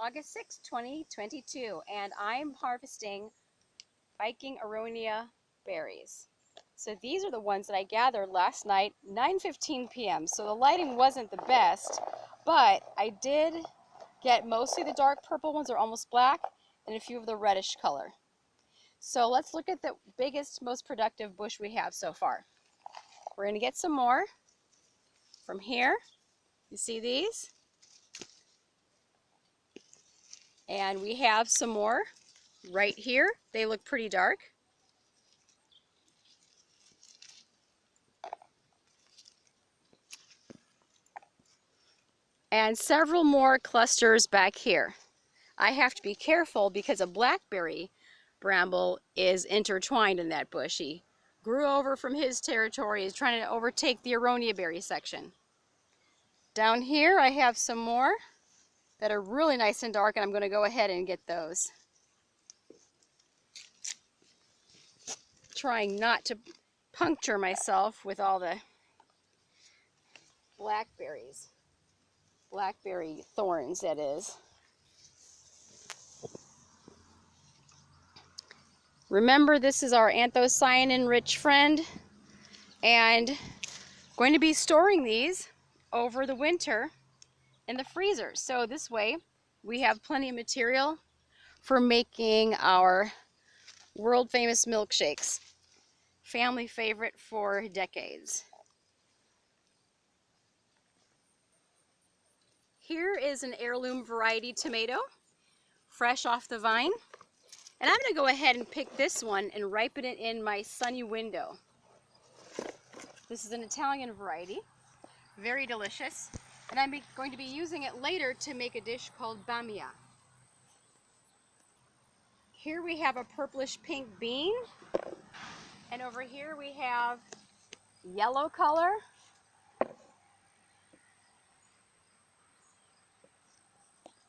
August 6, 2022, and I'm harvesting Viking aronia berries. So these are the ones that I gathered last night, 9:15 p.m. So the lighting wasn't the best, but I did get mostly the dark purple ones, are almost black, and a few of the reddish color. So let's look at the biggest, most productive bush we have so far. We're going to get some more from here. You see these? And we have some more right here. They look pretty dark. And several more clusters back here. I have to be careful because a blackberry bramble is intertwined in that bush. He grew over from his territory, is trying to overtake the aronia berry section. Down here I have some more that are really nice and dark, and I'm going to go ahead and get those. Trying not to puncture myself with all the blackberries. Blackberry thorns, that is. Remember, this is our anthocyanin-rich friend, and going to be storing these over the winter in the freezer. So this way, we have plenty of material for making our world-famous milkshakes. Family favorite for decades. Here is an heirloom variety tomato, fresh off the vine. And I'm going to go ahead and pick this one and ripen it in my sunny window. This is an Italian variety, very delicious. And I'm going to be using it later to make a dish called bamia. Here we have a purplish pink bean. And over here we have yellow color.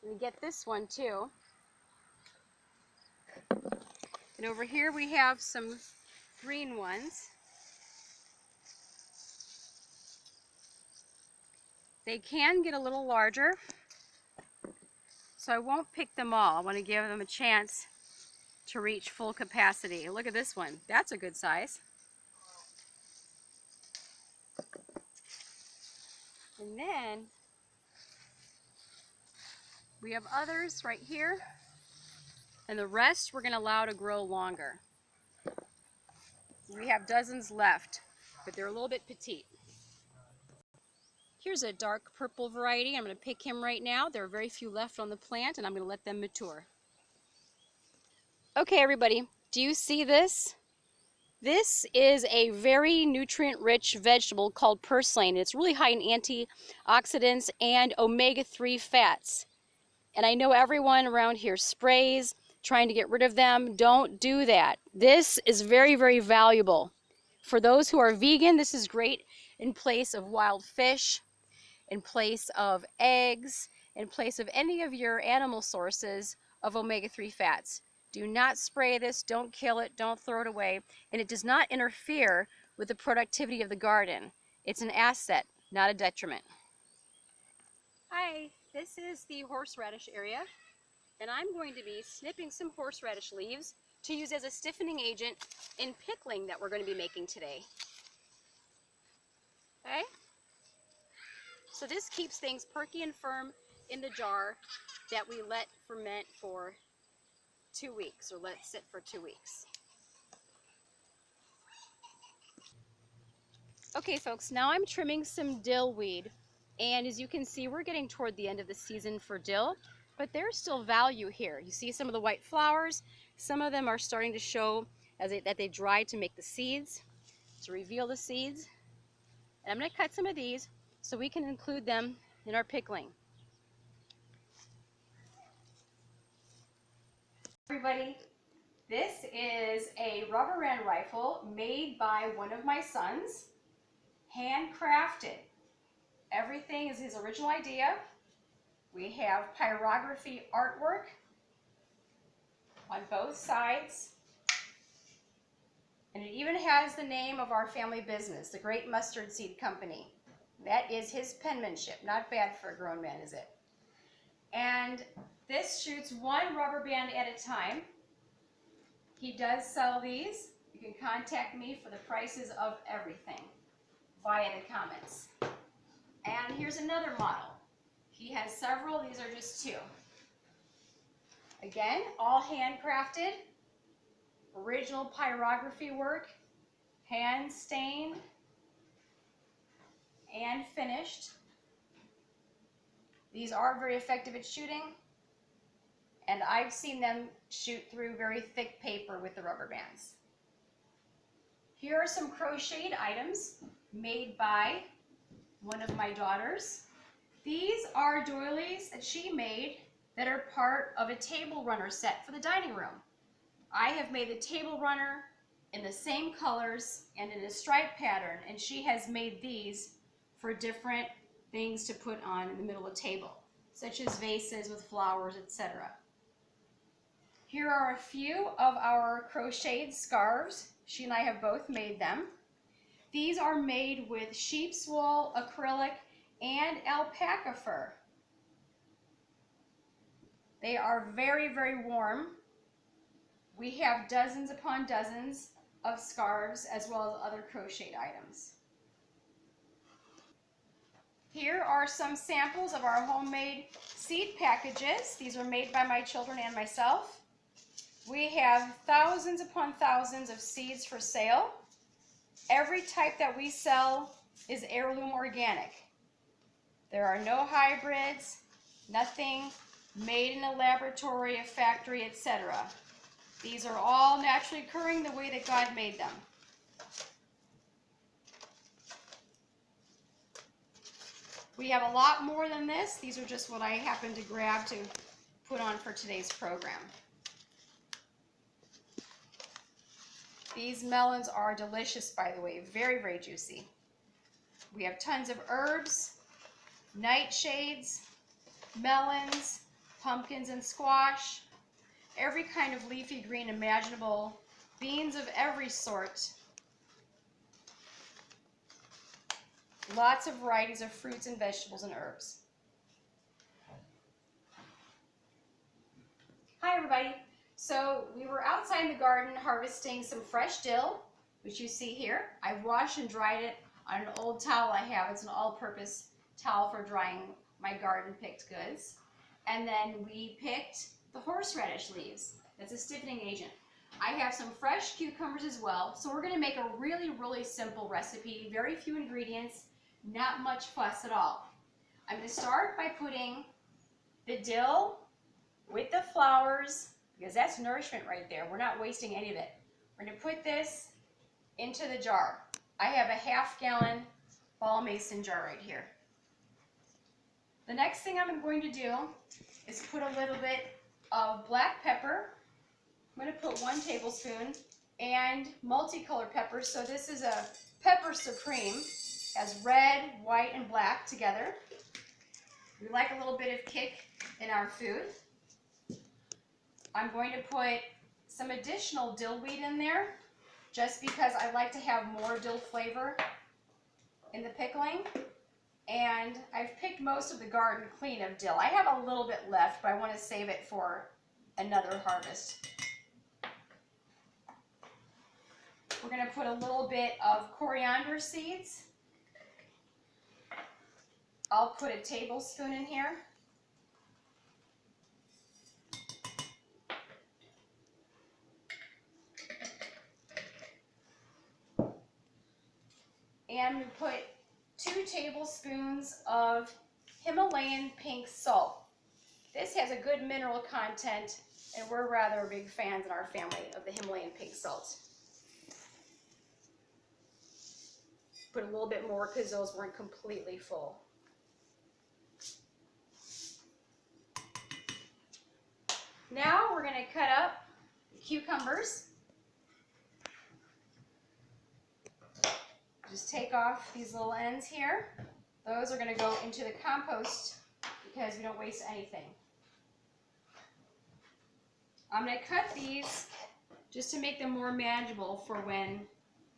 We get this one too. And over here we have some green ones. They can get a little larger, so I won't pick them all. I want to give them a chance to reach full capacity. Look at this one. That's a good size. And then we have others right here, and the rest we're going to allow to grow longer. We have dozens left, but they're a little bit petite. Here's a dark purple variety. I'm going to pick him right now. There are very few left on the plant, and I'm going to let them mature. Okay, everybody, do you see this? This is a very nutrient-rich vegetable called purslane. It's really high in antioxidants and omega-3 fats. And I know everyone around here sprays, trying to get rid of them. Don't do that. This is very, very valuable. For those who are vegan, this is great in place of wild fish, in place of eggs, in place of any of your animal sources of omega-3 fats. Do not spray this, don't kill it, don't throw it away, and it does not interfere with the productivity of the garden. It's an asset, not a detriment. Hi, this is the horseradish area, and I'm going to be snipping some horseradish leaves to use as a stiffening agent in pickling that we're going to be making today. Okay? So this keeps things perky and firm in the jar that we let ferment for 2 weeks, or let sit for 2 weeks. Okay folks, now I'm trimming some dill weed, and as you can see, we're getting toward the end of the season for dill, but there's still value here. You see some of the white flowers, some of them are starting to show that they dry to make the seeds, to reveal the seeds. And I'm going to cut some of these so we can include them in our pickling. Everybody, this is a rubber band rifle made by one of my sons, handcrafted. Everything is his original idea. We have pyrography artwork on both sides, and it even has the name of our family business, the Great Mustard Seed Company. That is his penmanship. Not bad for a grown man, is it? And This shoots one rubber band at a time. He does sell these. You can contact me for the prices of everything via the comments. And here's another model. He has several. These are just two. Again, all handcrafted, original pyrography work, hand stained and finished. These are very effective at shooting, and I've seen them shoot through very thick paper with the rubber bands. Here are some crocheted items made by one of my daughters. These are doilies that she made that are part of a table runner set for the dining room. I have made the table runner in the same colors and in a stripe pattern, and she has made these for different things to put on in the middle of the table, such as vases with flowers, etc. Here are a few of our crocheted scarves. She and I have both made them. These are made with sheep's wool, acrylic, and alpaca fur. They are very, very warm. We have dozens upon dozens of scarves as well as other crocheted items. Here are some samples of our homemade seed packages. These are made by my children and myself. We have thousands upon thousands of seeds for sale. Every type that we sell is heirloom organic. There are no hybrids, nothing made in a laboratory, a factory, etc. These are all naturally occurring the way that God made them. We have a lot more than this. These are just what I happened to grab to put on for today's program. These melons are delicious, by the way, very, very juicy. We have tons of herbs, nightshades, melons, pumpkins and squash, every kind of leafy green imaginable, beans of every sort, lots of varieties of fruits and vegetables and herbs. Hi everybody. So we were outside in the garden harvesting some fresh dill, which you see here. I've washed and dried it on an old towel I have. It's an all-purpose towel for drying my garden picked goods. And then we picked the horseradish leaves. That's a stiffening agent. I have some fresh cucumbers as well. So we're going to make a really, really simple recipe. Very few ingredients, not much fuss at all. I'm going to start by putting the dill with the flowers, because that's nourishment right there. We're not wasting any of it. We're going to put this into the jar. I have a half-gallon ball mason jar right here. The next thing I'm going to do is put a little bit of black pepper. I'm going to put 1 tablespoon, and multicolored pepper. So this is a pepper supreme. Has red, white, and black together. We like a little bit of kick in our food. I'm going to put some additional dill weed in there, just because I like to have more dill flavor in the pickling. And I've picked most of the garden clean of dill. I have a little bit left, but I want to save it for another harvest. We're going to put a little bit of coriander seeds. I'll put a tablespoon in here. And we put 2 tablespoons of Himalayan pink salt. This has a good mineral content, and we're rather big fans in our family of the Himalayan pink salt. Put a little bit more because those weren't completely full. Now we're going to cut up the cucumbers. Just take off these little ends here. Those are going to go into the compost because we don't waste anything. I'm going to cut these just to make them more manageable for when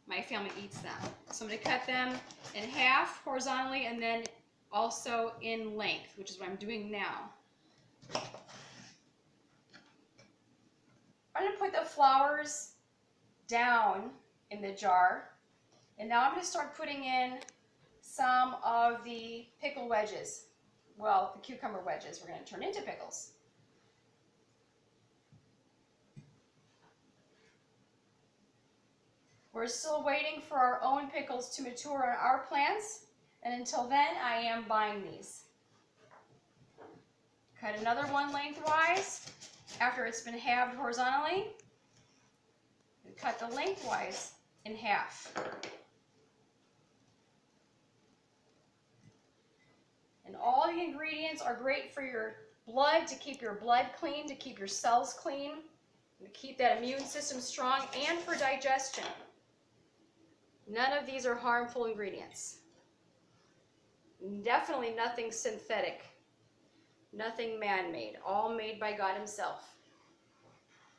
my family eats them. So I'm going to cut them in half horizontally and then also in length, which is what I'm doing now. the flowers down in the jar, and now I'm going to start putting in some of the pickle wedges. Well, the cucumber wedges we're going to turn into pickles. We're still waiting for our own pickles to mature on our plants, and until then, I am buying these. Cut another one lengthwise after it's been halved horizontally, and cut the lengthwise in half. And all the ingredients are great for your blood, to keep your blood clean, to keep your cells clean, to keep that immune system strong, and for digestion. None of these are harmful ingredients. Definitely nothing synthetic, nothing man-made, all made by God himself.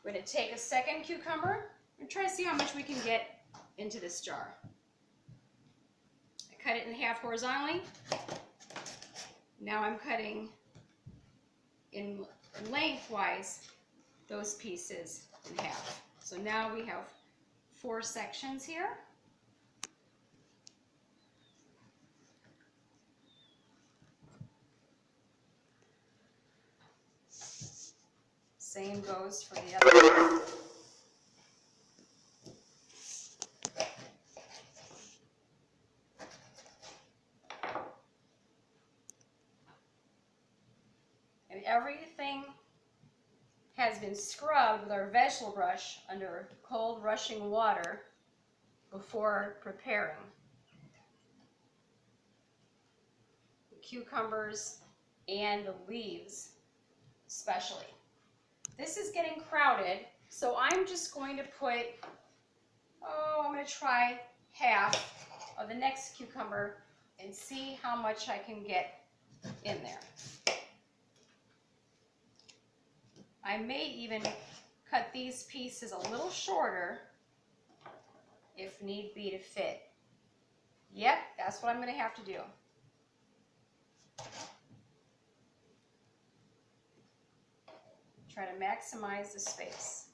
We're going to take a second cucumber and try to see how much we can get into this jar. I cut it in half horizontally. Now I'm cutting in lengthwise those pieces in half. So now we have 4 sections here. Same goes for the other one. And everything has been scrubbed with our vegetable brush under cold rushing water before preparing. The cucumbers and the leaves especially. This is getting crowded, so I'm just going to put, I'm going to try half of the next cucumber and see how much I can get in there. I may even cut these pieces a little shorter if need be to fit. Yep, that's what I'm going to have to do. Try to maximize the space.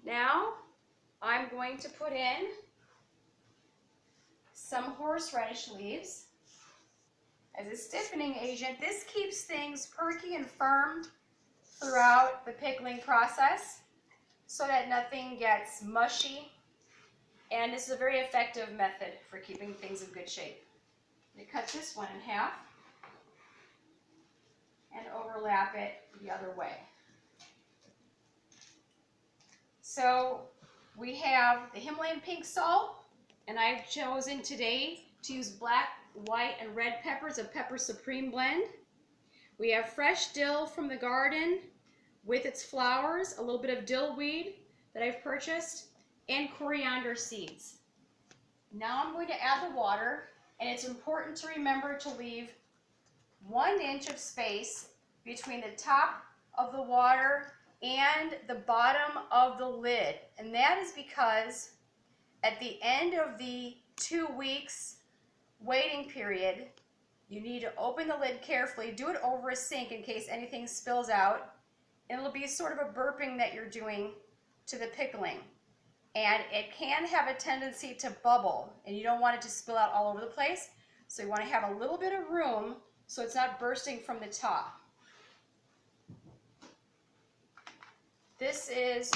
Now I'm going to put in some horseradish leaves as a stiffening agent. This keeps things perky and firm throughout the pickling process, so that nothing gets mushy, and this is a very effective method for keeping things in good shape. I'm going to cut this one in half and overlap it the other way. So we have the Himalayan pink salt, and I've chosen today to use black, white, and red peppers, a pepper supreme blend. We have fresh dill from the garden with its flowers, a little bit of dill weed that I've purchased, and coriander seeds. Now I'm going to add the water, and it's important to remember to leave 1 inch of space between the top of the water and the bottom of the lid. And that is because at the end of the 2 weeks waiting period, you need to open the lid carefully, do it over a sink in case anything spills out. And it'll be sort of a burping that you're doing to the pickling. And it can have a tendency to bubble, and you don't want it to spill out all over the place. So you want to have a little bit of room so it's not bursting from the top. This is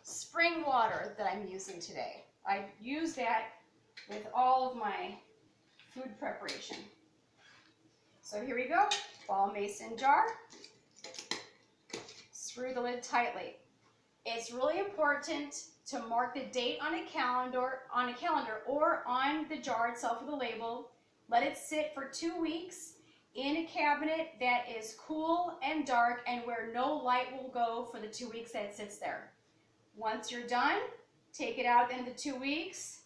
spring water that I'm using today. I use that with all of my food preparation. So here we go, ball mason jar. Screw the lid tightly. It's really important to mark the date on a calendar or on the jar itself with a label. Let it sit for 2 weeks in a cabinet that is cool and dark and where no light will go for the 2 weeks that it sits there. Once you're done, take it out at the end of the 2 weeks,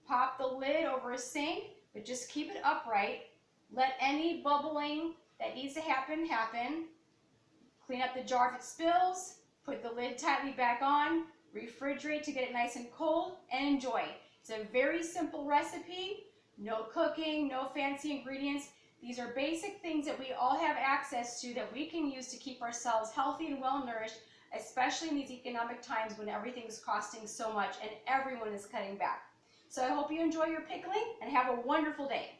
pop the lid over a sink, but just keep it upright. Let any bubbling that needs to happen, happen. Clean up the jar if it spills, put the lid tightly back on, refrigerate to get it nice and cold, and enjoy. It's a very simple recipe, no cooking, no fancy ingredients. These are basic things that we all have access to that we can use to keep ourselves healthy and well nourished, especially in these economic times when everything's costing so much and everyone is cutting back. So I hope you enjoy your pickling and have a wonderful day.